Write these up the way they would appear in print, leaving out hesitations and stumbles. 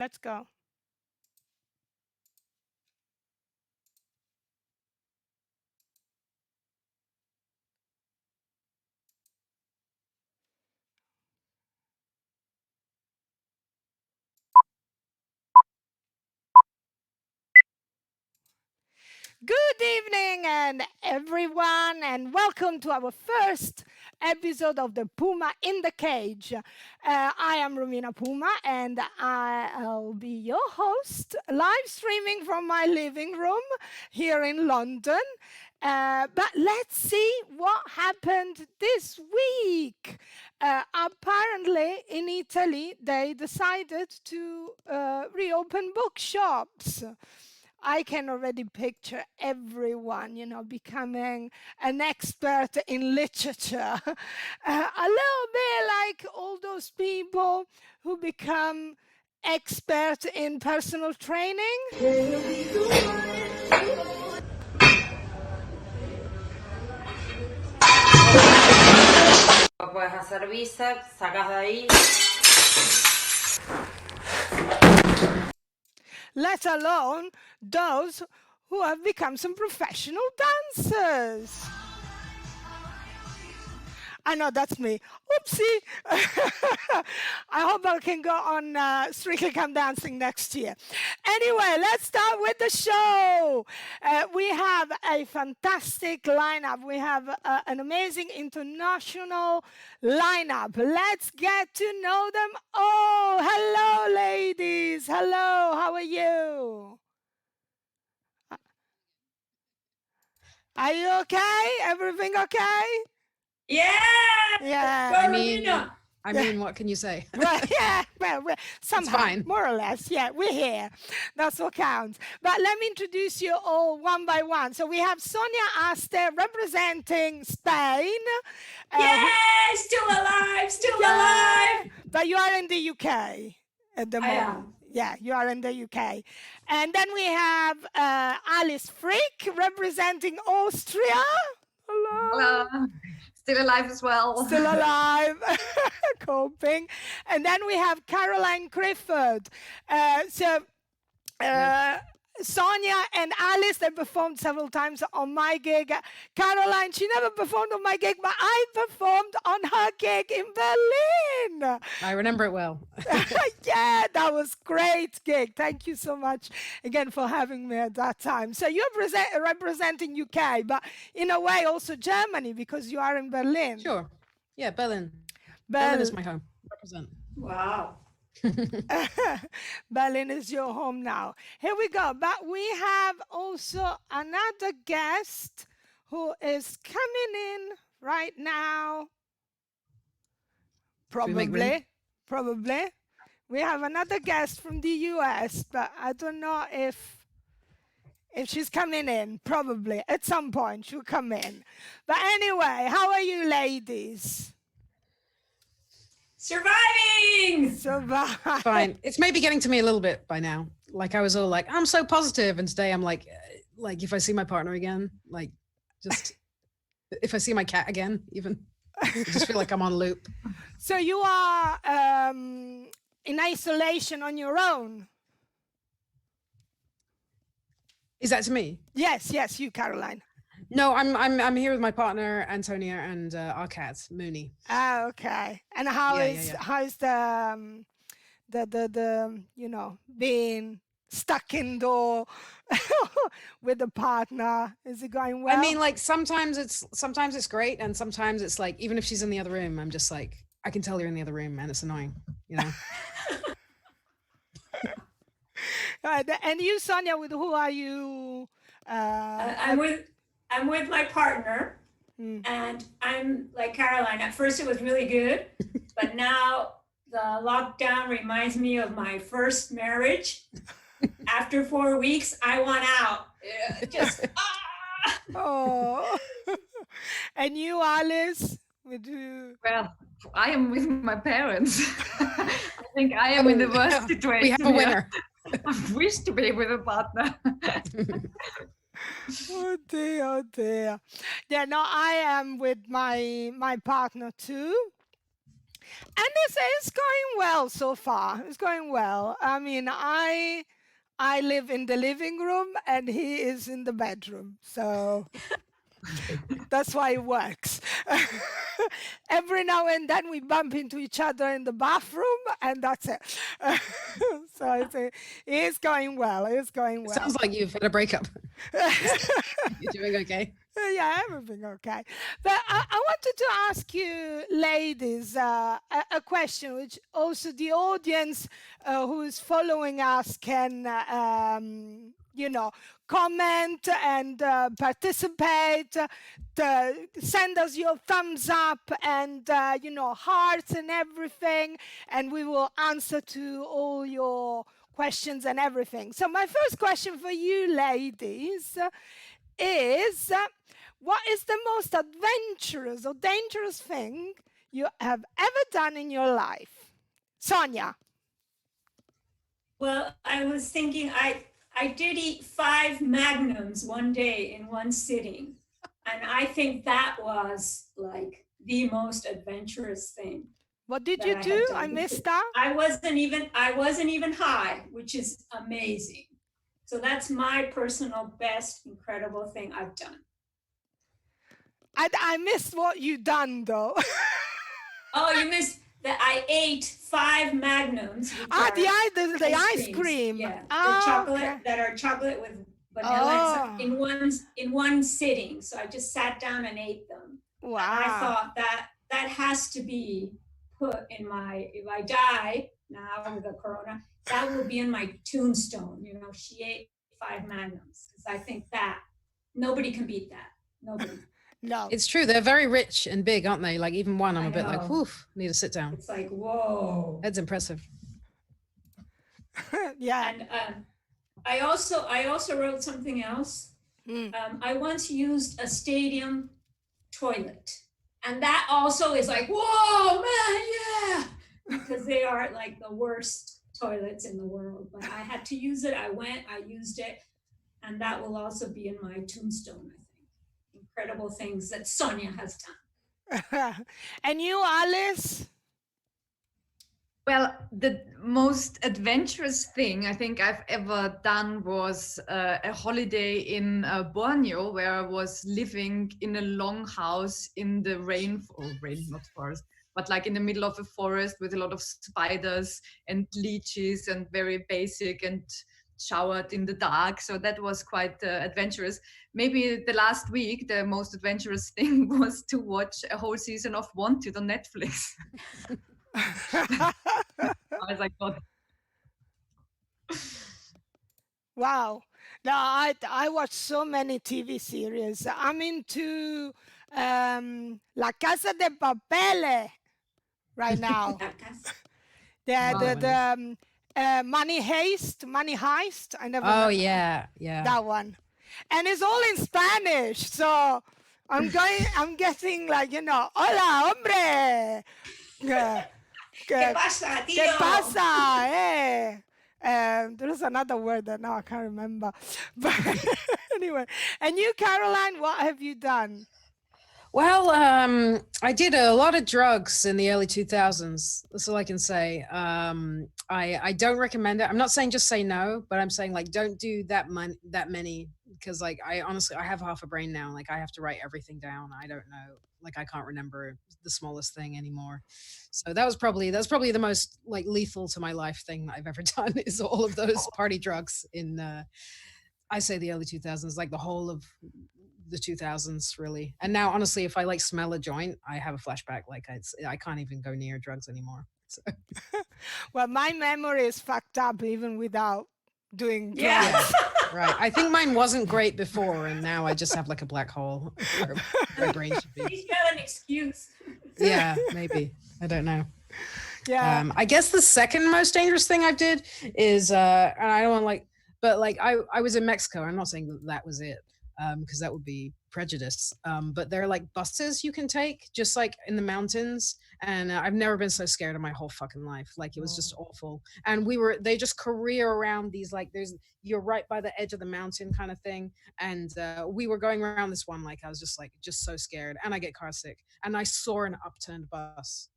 Let's go. Good evening, and everyone, and welcome to our first episode of the Puma in the Cage. I am Romina Puma, and I'll be your host, live streaming from my living room here in London. But let's see what happened this week. Apparently, in Italy, they decided to reopen bookshops. I can already picture everyone, becoming an expert in literature. A little bit like all those people who become experts in personal training. Lo puedes hacer bíceps, sacas de ahí. Let alone those who have become some professional dancers. I know that's me. Oopsie. I hope I can go on Strictly Come Dancing next year. Anyway, let's start with the show. We have a fantastic lineup. We have an amazing international lineup. Let's get to know them all. Hello, ladies. Hello, how are you? Are you okay? Everything okay? Yeah. Yeah. I mean, what can you say? Well, yeah, well, somehow, fine. more or less, yeah, we're here. That's what counts. But let me introduce you all one by one. So we have Sonia Aste representing Spain. Yay! Still alive! Yeah, but you are in the UK at the I moment. am. Yeah, you are in the UK. And then we have Alice Frick representing Austria. Hello. Still alive as well. Still alive, coping. And then we have Caroline Clifford. Sonia and Alice, they performed several times on my gig. Caroline, she never performed on my gig, but I performed on her gig in Berlin. I remember it well. Yeah, that was great gig. Thank you so much again for having me at that time. So you're representing UK, but in a way also Germany because you are in Berlin. Sure. Yeah, Berlin. Berlin is my home. Represent. Wow. Berlin is your home now. Here we go. But we have also another guest who is coming in right now. Probably. We have another guest from the US, but I don't know if she's coming in. Probably at some point she'll come in. But anyway, how are you ladies? Surviving! Fine. It's maybe getting to me a little bit by now. Like I was all like, I'm so positive, and today I'm like if I see my partner again, like just if I see my cat again, even I just feel like I'm on loop. So you are in isolation on your own? Is that to me? Yes, you, Caroline. No, I'm here with my partner Antonia and our cat Mooney. Ah, okay. And how is the being stuck indoor with the partner? Is it going well? I mean, like sometimes it's great, and sometimes it's like even if she's in the other room, I'm just like I can tell you're in the other room, and it's annoying, you know. And you, Sonia, with who are you? I'm with my partner, and I'm like Caroline. At first, it was really good, but now the lockdown reminds me of my first marriage. After 4 weeks, I want out. Just Oh. And you, Alice, with who? Well, I am with my parents. I think I am in the worst situation. We have a winner. I wish to be with a partner. Oh dear. Yeah, no, I am with my partner too. And it's going well so far. It's going well. I mean, I live in the living room and he is in the bedroom. So that's why it works. Every now and then we bump into each other in the bathroom and that's it. So it's going well. It's going It well. sounds like you've had a breakup. You're doing okay. Yeah, everything okay. But I wanted to ask you, ladies, a question, which also the audience who is following us can, comment and participate. Send us your thumbs up and, hearts and everything, and we will answer to all your questions and everything. So my first question for you, ladies, is what is the most adventurous or dangerous thing you have ever done in your life? Sonia. Well, I was thinking I did eat 5 magnums one day in one sitting. And I think that was like the most adventurous thing. What did you do? I missed that. I wasn't even high, which is amazing. So that's my personal best incredible thing I've done. I missed what you done though. Oh, you missed that I ate 5 magnums. The ice cream. Yeah, the chocolate okay. that are chocolate with vanilla in one sitting. So I just sat down and ate them. Wow. And I thought that has to be put in if I die now with the corona, that will be in my tombstone. She ate 5 magnums, because I think that nobody can beat that. Nobody. No. It's true. They're very rich and big, aren't they? Like even one, I'm a bit like, whew, need to sit down. It's like, whoa. That's impressive. Yeah. And I also wrote something else. I once used a stadium toilet. And that also is like, whoa, man, yeah. Because they are like the worst toilets in the world. But I had to use it. I used it. And that will also be in my tombstone, I think. Incredible things that Sonia has done. And you, Alice? Well, the most adventurous thing I think I've ever done was a holiday in Borneo, where I was living in a long house in the not forest, but like in the middle of a forest with a lot of spiders and leeches and very basic, and showered in the dark. So that was quite adventurous. Maybe the last week, the most adventurous thing was to watch a whole season of Wanted on Netflix. I was like, God. Wow. No, I watch so many TV series. I'm into La Casa de Papel right now. the Money Heist. I never. Oh yeah. That one, and it's all in Spanish. So I'm getting like hola, hombre. ¿Qué pasa, tío? ¿Qué pasa, there's another word that now I can't remember. But anyway, and you, Caroline, what have you done? Well, I did a lot of drugs in the early 2000s. That's all I can say. I don't recommend it. I'm not saying just say no, but I'm saying like don't do that many, because like I honestly have half a brain now. Like I have to write everything down. I don't know. Like I can't remember the smallest thing anymore. So that's probably the most like lethal to my life thing that I've ever done, is all of those party drugs in I say the early 2000s, like the whole of the 2000s really. And now honestly, if I like smell a joint, I have a flashback. Like I can't even go near drugs anymore. So. Well, my memory is fucked up even without doing drugs. Yeah. Right. I think mine wasn't great before, and now I just have like a black hole where my brain should be. He's got an excuse. Yeah, maybe. I don't know. Yeah. I guess the second most dangerous thing I did is, and I don't want like, but like I was in Mexico. I'm not saying that was it, because that would be prejudice. But there are like buses you can take just like in the mountains. And I've never been so scared in my whole fucking life. Like it was just awful. And they just career around these, like you're right by the edge of the mountain kind of thing. And we were going around this one, like I was just so scared, and I get car sick, and I saw an upturned bus.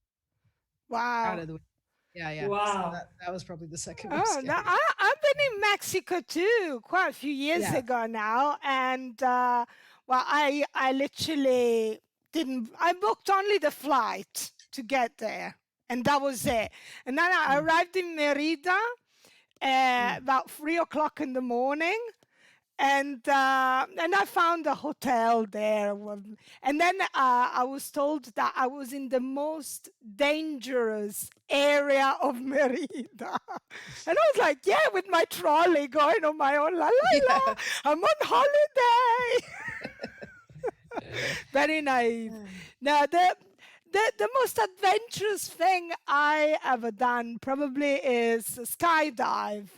Wow. out of the way. Yeah. So Wow. that was probably the second most Oh, scary. no, I've been in Mexico too, quite a few years Yeah. ago now, and well, I literally didn't. I booked only the flight to get there, and that was it. And then I arrived in Merida about 3 o'clock in the morning, and I found a hotel there, and then I was told that I was in the most dangerous area of Merida, and I was like, yeah, with my trolley going on my own, la la la, I'm on holiday. Very naive. Now the most adventurous thing I ever done probably is skydive.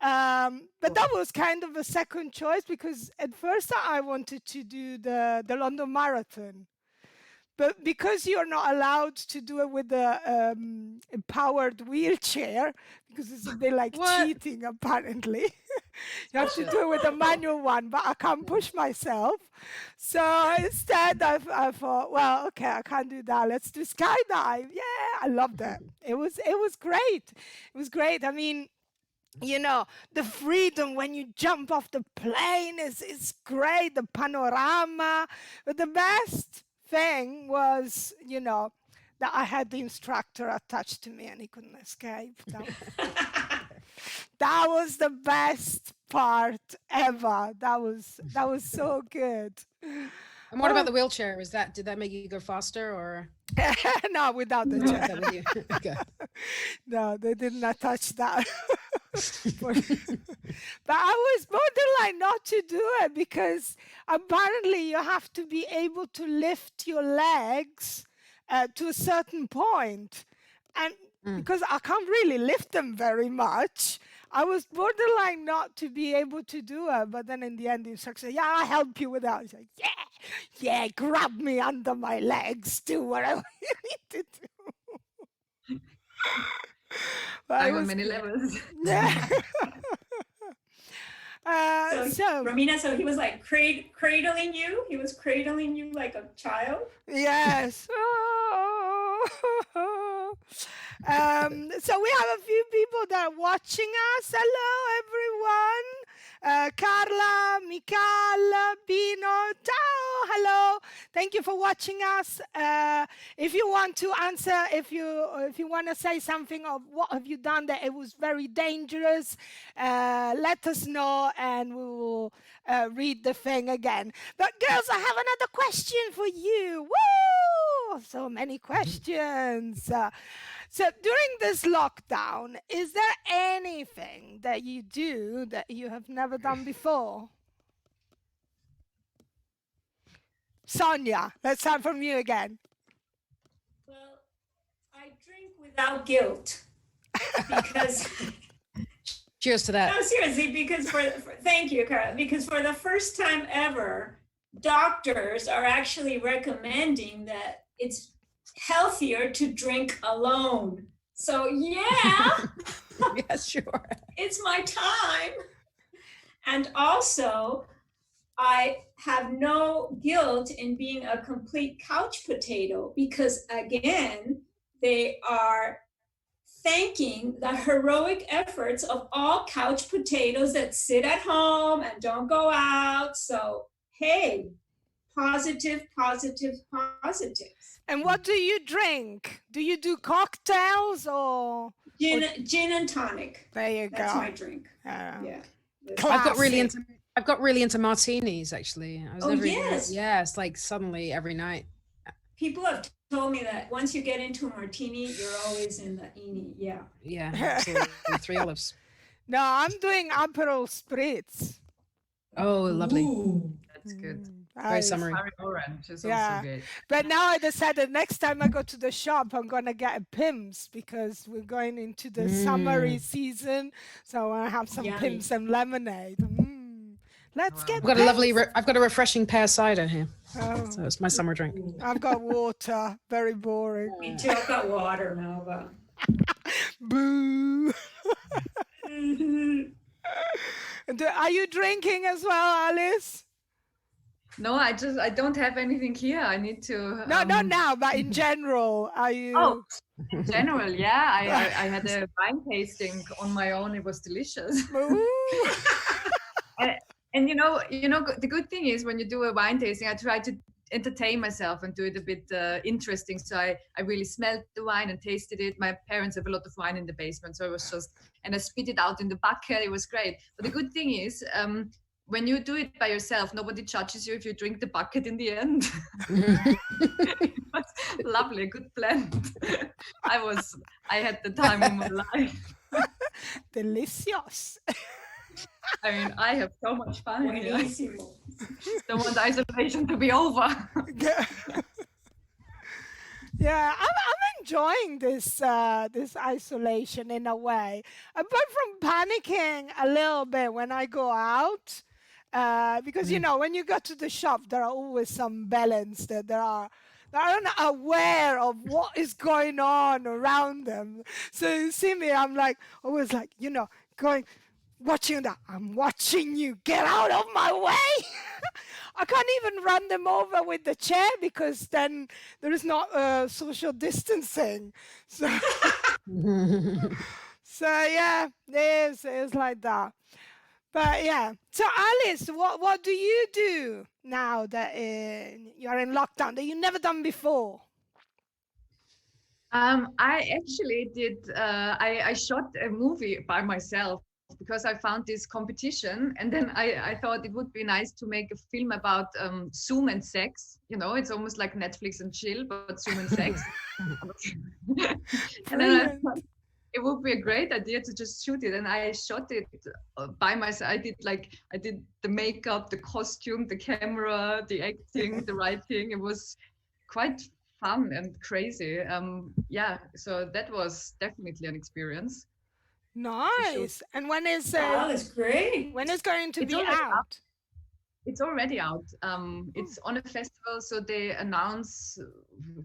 But that was kind of a second choice because at first I wanted to do the London Marathon. But because you're not allowed to do it with a powered wheelchair, because it's a bit like What? cheating apparently, you have to do it with a manual one, but I can't push myself. So instead I thought, well, okay, I can't do that. Let's do skydive. Yeah, I loved it. It was great. It was great. I mean, you know, the freedom when you jump off the plane is great, the panorama. But the best thing was, you know, that I had the instructor attached to me and he couldn't escape. That was the best part ever. That was so good. And what about the wheelchair? Did that make you go faster or? No, without the Or was chair. that with you? Okay. No, they didn't attach that. But I was borderline not to do it because apparently you have to be able to lift your legs to a certain point. And because I can't really lift them very much, I was borderline not to be able to do it. But then in the end, the instructor said, yeah, I'll help you with that. I was like, yeah, grab me under my legs, do whatever you need to do. But it I'm on was many good. levels. Yeah. So, Romina, so he was like cradling you. He was cradling you like a child. Yes. So we have a few people that are watching us. Hello, everyone. Carla, Michal, Pino, ciao, hello. Thank you for watching us. If you want to answer, if you want to say something of what have you done that it was very dangerous, let us know and we will read the thing again. But girls, I have another question for you. Woo! So many questions. So during this lockdown, is there anything that you do that you have never done before? Sonia, let's start from you again. Well, I drink without guilt because Cheers to that. no, seriously, because thank you, Carla, because for the first time ever, doctors are actually recommending that it's healthier to drink alone. So yeah, Yeah, sure. it's my time. And also, I have no guilt in being a complete couch potato because again, they are thanking the heroic efforts of all couch potatoes that sit at home and don't go out. So, hey, positive, positive, positives. And what do you drink? Do you do cocktails or? Gin and tonic. There you go. That's my drink. Yeah. I've got really Classic. into martinis actually. I was Oh, never yes. it's like suddenly every night. People have told me that once you get into a martini, you're always in the ini. Yeah. Yeah, absolutely. 3 olives. No, I'm doing Aperol Spritz. Oh, lovely. Ooh. That's good. Very summery. Curry orange is Yeah. also good. But now I decided next time I go to the shop, I'm going to get a Pimm's because we're going into the summery season. So I have some Yummy. Pimm's and lemonade. Let's get I've got a lovely, I've got a refreshing pear cider here. Oh, So it's my summer drink. I've got water. Very boring. Me too. I've got water now, but Boo. Are you drinking as well, Alice? No, I don't have anything here. I need to. No, not now, but in general, are you? Oh, in general, yeah. I had a wine tasting on my own. It was delicious. Ooh. And the good thing is when you do a wine tasting, I try to entertain myself and do it a bit interesting. So I really smelled the wine and tasted it. My parents have a lot of wine in the basement, so it was just, and I spit it out in the bucket. It was great. But the good thing is, when you do it by yourself, nobody judges you if you drink the bucket in the end. It was lovely, a good blend. I had the time of my life. Delicious. I mean, I have so much fun here. Buenísimo. Don't want the isolation to be over. Yeah, I'm enjoying this this isolation in a way. Apart from panicking a little bit when I go out, because you know when you go to the shop, there are always some balance that they're unaware of what is going on around them. So you see me, I'm like always like going. Watching that, I'm watching you, get out of my way. I can't even run them over with the chair because then there is not social distancing. So, so yeah, it is like that. But yeah, so Alice, what do you do now that you're in lockdown that you never done before? I actually did. I shot a movie by myself because I found this competition, and then I thought it would be nice to make a film about Zoom and sex. You know, it's almost like Netflix and chill, but Zoom and sex. And then I thought it would be a great idea to just shoot it, and I shot it by myself. I did the makeup, the costume, the camera, the acting, the writing. It was quite fun and crazy. Yeah, so that was definitely an experience. Nice. And when is Wow, that's great. when is going to It's be already out? It's already out. It's on a festival, so they announce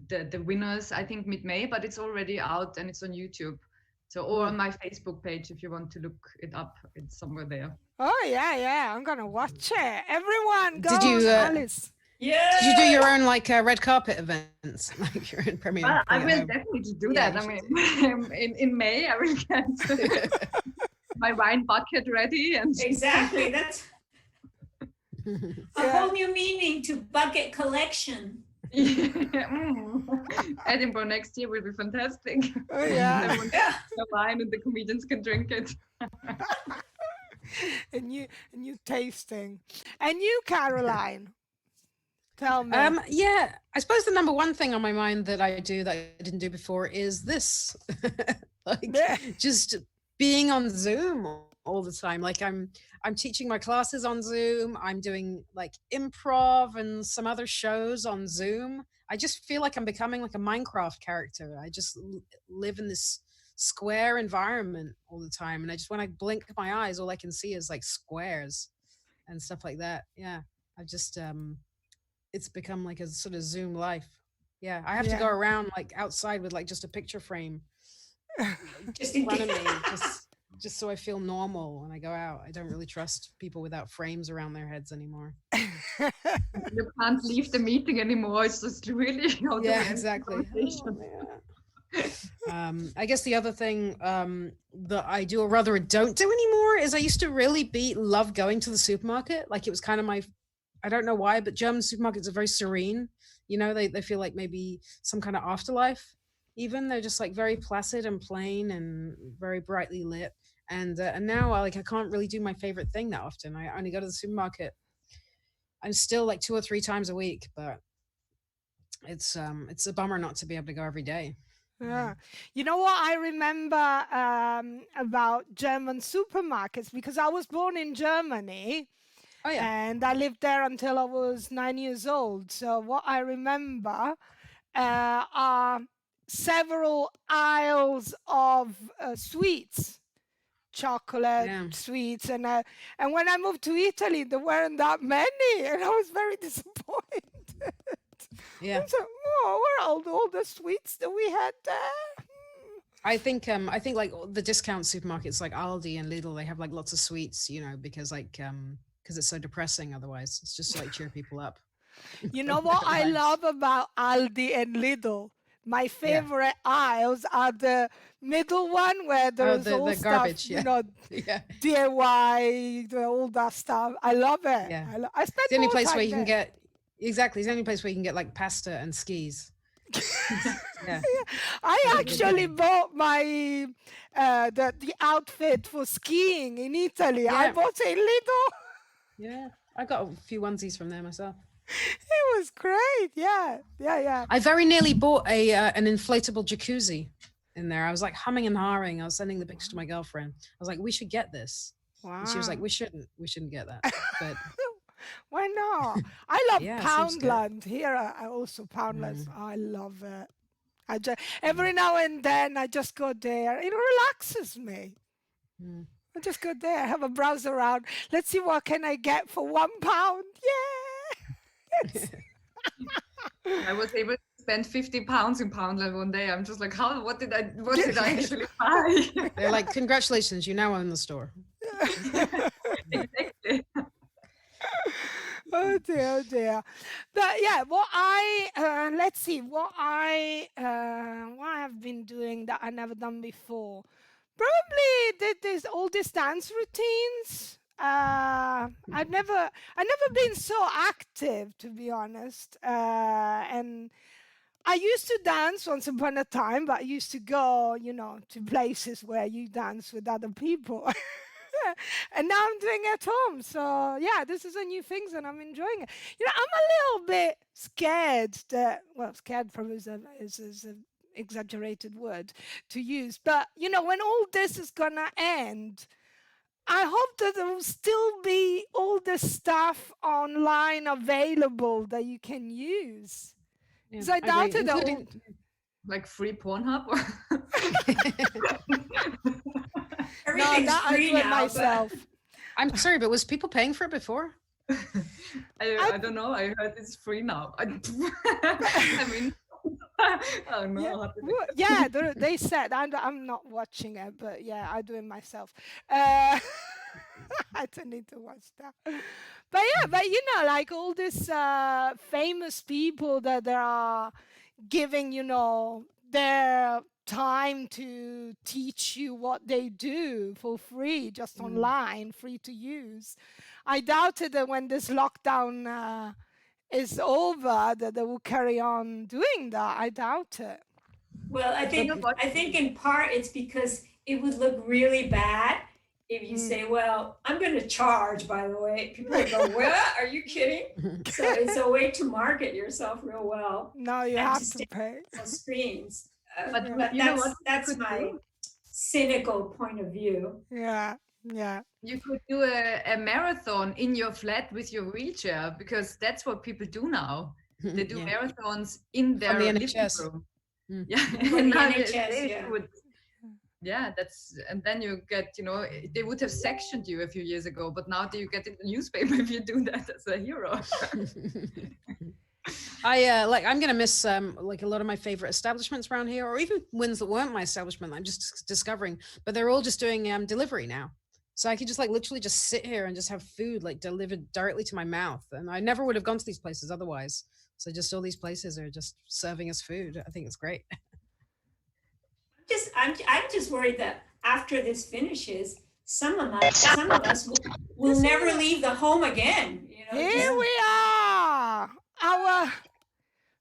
the winners, I think mid-May, but it's already out and it's on YouTube. So, or on my Facebook page, if you want to look it up, it's somewhere there. Oh yeah, I'm gonna watch it. Everyone, go, Did you, Alice. Yeah. Did you do your own like red carpet events? Like you're in premiere. Well, I thing at will home? definitely do Yeah, that. you I mean, in May, I will get my wine bucket ready and Exactly. That's a whole new meaning to bucket collection. Edinburgh next year will be fantastic. Oh yeah. Everyone Yeah. gets the wine and the comedians can drink it. a new tasting. And you, Caroline, tell me. Yeah, I suppose the number one thing on my mind that I do that I didn't do before is this. Like Yeah. just being on Zoom all the time. Like I'm teaching my classes on Zoom. I'm doing like improv and some other shows on Zoom. I just feel like I'm becoming like a Minecraft character. I just live in this square environment all the time, and I just when I blink my eyes, all I can see is like squares and stuff like that. Yeah, I've just it's become like a sort of Zoom life. Yeah, I have to go around like outside with like just a picture frame Just in in front of case. me, just so I feel normal when I go out. I don't really trust people without frames around their heads anymore. You can't leave the meeting anymore. It's just really how do we Yeah, end the exactly. conversation? I guess the other thing that I do, or rather I don't do anymore, is I used to really love going to the supermarket. Like it was kind of my, I don't know why, but German supermarkets are very serene. You know, they feel like maybe some kind of afterlife. Even they're just like very placid and plain and very brightly lit. And now I can't really do my favorite thing that often. I only go to the supermarket. I'm still like 2 or 3 times a week, but it's a bummer not to be able to go every day. Yeah. You know what I remember about German supermarkets, because I was born in Germany. Oh yeah. And I lived there until I was 9 years old. So what I remember are several aisles of sweets, chocolate sweets, and when I moved to Italy, there weren't that many, and I was very disappointed. Yeah. So, where are all the sweets that we had there? I think like the discount supermarkets like Aldi and Lidl, they have like lots of sweets, you know, because because it's so depressing otherwise. It's just to like cheer people up. You know what I love about Aldi and Lidl? My favorite aisles are the middle one where there's all the stuff, garbage, you know, Yeah. DIY, all that stuff. I love it. Yeah. I spend It's the only more place time where you can there. get It's the only place where you can get like pasta and skis. Yeah. I Really good actually deal. bought my the outfit for skiing in Italy. I Yeah. bought it in Lidl. Yeah. I got a few onesies from there myself. It was great. Yeah. I very nearly bought an inflatable jacuzzi in there. I was like humming and hawing. I was sending the picture to my girlfriend. I was like, we should get this. Wow. And she was like, we shouldn't get that. But why not? I love Yeah, it seems good. Poundland. Here I also Poundland. Mm. I love it. I just every now and then I just go there. It relaxes me. Mm. I just go there, have a browse around. Let's see what can I get for £1. Yeah. Yes. I was able to spend £50 in Poundland one day. I'm just like, what did I actually buy? They're like, congratulations, you now own the store. Exactly. Oh dear. But yeah, what I let's see what I have been doing that I never done before. Probably did this all these dance routines. I've never been so active, to be honest. And I used to dance once upon a time, but I used to go, to places where you dance with other people. And now I'm doing it at home. So yeah, this is a new thing and I'm enjoying it. I'm a little bit scared that, well, scared probably is an exaggerated word to use. But, when all this is going to end, I hope that there will still be all this stuff online available that you can use. Because I doubted that all... Like free Pornhub? Or No, that I do it myself. I'm sorry, but was people paying for it before? I don't know. I heard it's free now. I mean, oh no. Yeah, they said, I'm not watching it, but yeah, I do it myself. I don't need to watch that. But yeah, like all these famous people that are giving, their time to teach you what they do for free, just online, free to use. I doubted that when this lockdown is over, that they will carry on doing that. I doubt it. Well, I think in part it's because it would look really bad if you say, well, I'm going to charge, by the way. People would go, what? Are you kidding? So it's a way to market yourself real well. No, you have to pay. On screens. But that's my cynical point of view. Yeah. You could do a marathon in your flat with your wheelchair, because that's what people do now. They do marathons in their living room. Yeah, and NHS, that's, and then you get, they would have sectioned you a few years ago, but now you get in the newspaper if you do that as a hero. I'm gonna miss like a lot of my favorite establishments around here, or even ones that weren't my establishment. I'm just discovering, but they're all just doing delivery now. So I could just like literally just sit here and just have food like delivered directly to my mouth, and I never would have gone to these places otherwise. So just all these places are just serving us food. I think it's great. I'm just worried that after this finishes, some of us will never leave the home again. Here we are, our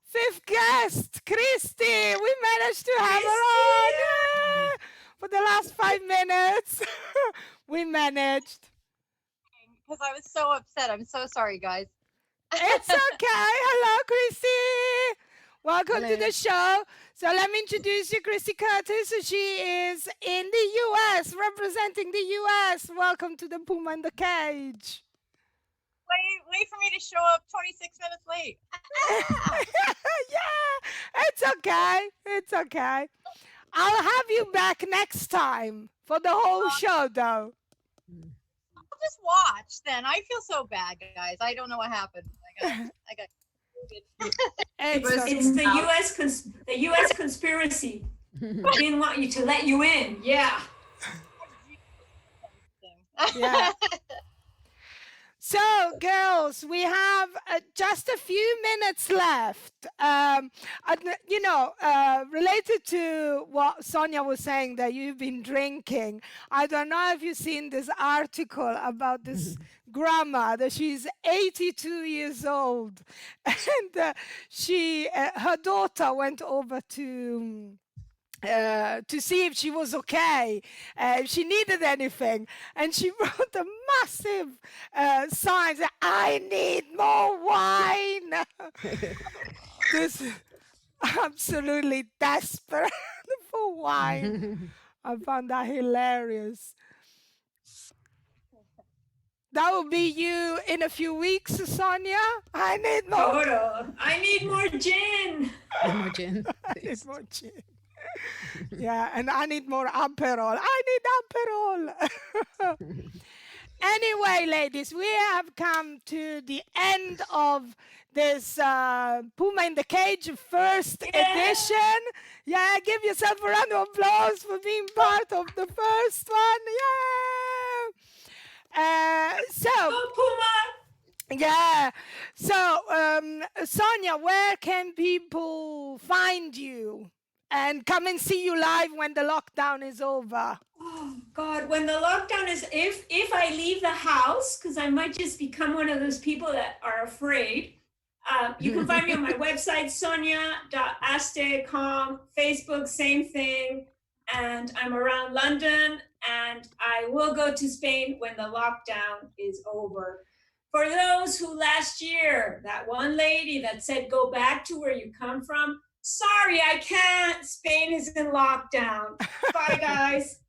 fifth guest, Kristi. We managed to have her on. Yay! For the last 5 minutes. We managed. Because I was so upset. I'm so sorry, guys. It's okay. Hello, Kristi. Welcome to the show. So let me introduce you, Kristi Curtis. She is in the US, representing the US. Welcome to the Puma in the Cage. Wait for me to show up 26 minutes late. Yeah, it's okay. It's okay. I'll have you back next time for the whole show, though. I'll just watch then. I feel so bad, guys. I don't know what happened. I got It's the U.S. conspiracy. I didn't want you to let you in. Yeah. Yeah. So girls, we have just a few minutes left. Related to what Sonia was saying, that you've been drinking, I don't know if you've seen this article about this grandma, that she's 82 years old, and her daughter went over to see if she was okay, if she needed anything. And she wrote a massive sign that I need more wine. This absolutely desperate for wine. I found that hilarious. That will be you in a few weeks, Sonia. I need more. Total. I need more gin. More gin. I need more gin. Yeah, and I need more Aperol. I need Aperol. Anyway, ladies, we have come to the end of this Puma in the Cage first edition. Yeah, give yourself a round of applause for being part of the first one. Yeah. Go Puma! Yeah. So, Sonia, where can people find you and come and see you live when the lockdown is over? Oh God, when the lockdown is, if I leave the house, because I might just become one of those people that are afraid, you can find me on my website, sonia.aste.com, Facebook, same thing. And I'm around London, and I will go to Spain when the lockdown is over. For those who last year, that one lady that said, go back to where you come from, sorry, I can't. Spain is in lockdown. Bye, guys.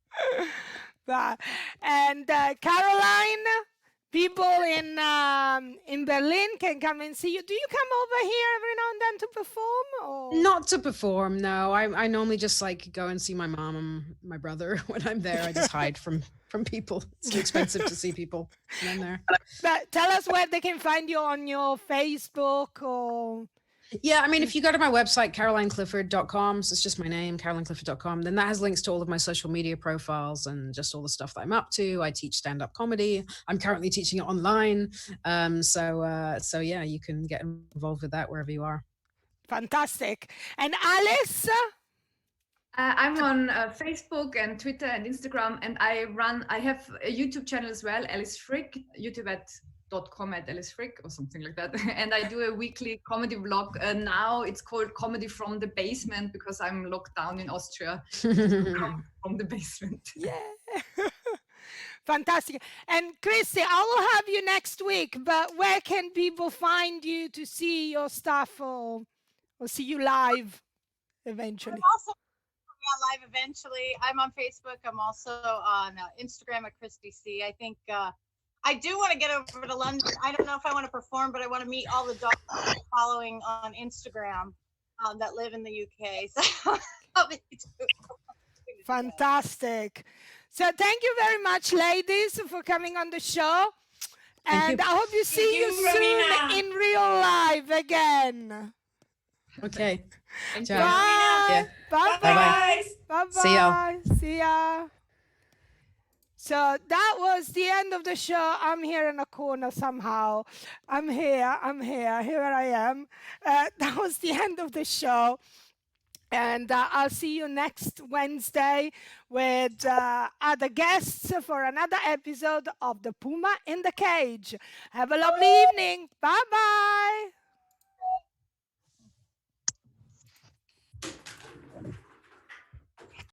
And Caroline, people in Berlin can come and see you. Do you come over here every now and then to perform? Or? Not to perform, no. I normally just like go and see my mom and my brother. When I'm there, I just hide from people. It's too expensive to see people when I'm there. But tell us where they can find you on your Facebook or... Yeah, I mean, if you go to my website, carolineclifford.com, so it's just my name, carolineclifford.com, then that has links to all of my social media profiles and just all the stuff that I'm up to. I teach stand-up comedy. I'm currently teaching it online. So yeah, you can get involved with that wherever you are. Fantastic. And Alice? I'm on Facebook and Twitter and Instagram, and I have a YouTube channel as well, Alice Frick, youtube.com at Alice Frick or something like that. And I do a weekly comedy vlog. Now it's called Comedy from the Basement because I'm locked down in Austria. From the basement. Yeah. Fantastic. And Kristi, I will have you next week, but where can people find you to see your stuff or see you live eventually? I'm also live eventually. I'm on Facebook. I'm also on Instagram at Kristi C. I think I do want to get over to London. I don't know if I want to perform, but I want to meet all the dogs I'm following on Instagram that live in the UK. So Fantastic. So thank you very much, ladies, for coming on the show. And I hope you see you soon in real life again. Okay. Bye. Yeah. Bye. Bye. Bye. See ya. See ya. So that was the end of the show. I'm here in a corner somehow. I'm here. Here I am. That was the end of the show. And I'll see you next Wednesday with other guests for another episode of the Puma in the Cage. Have a lovely evening. Bye-bye.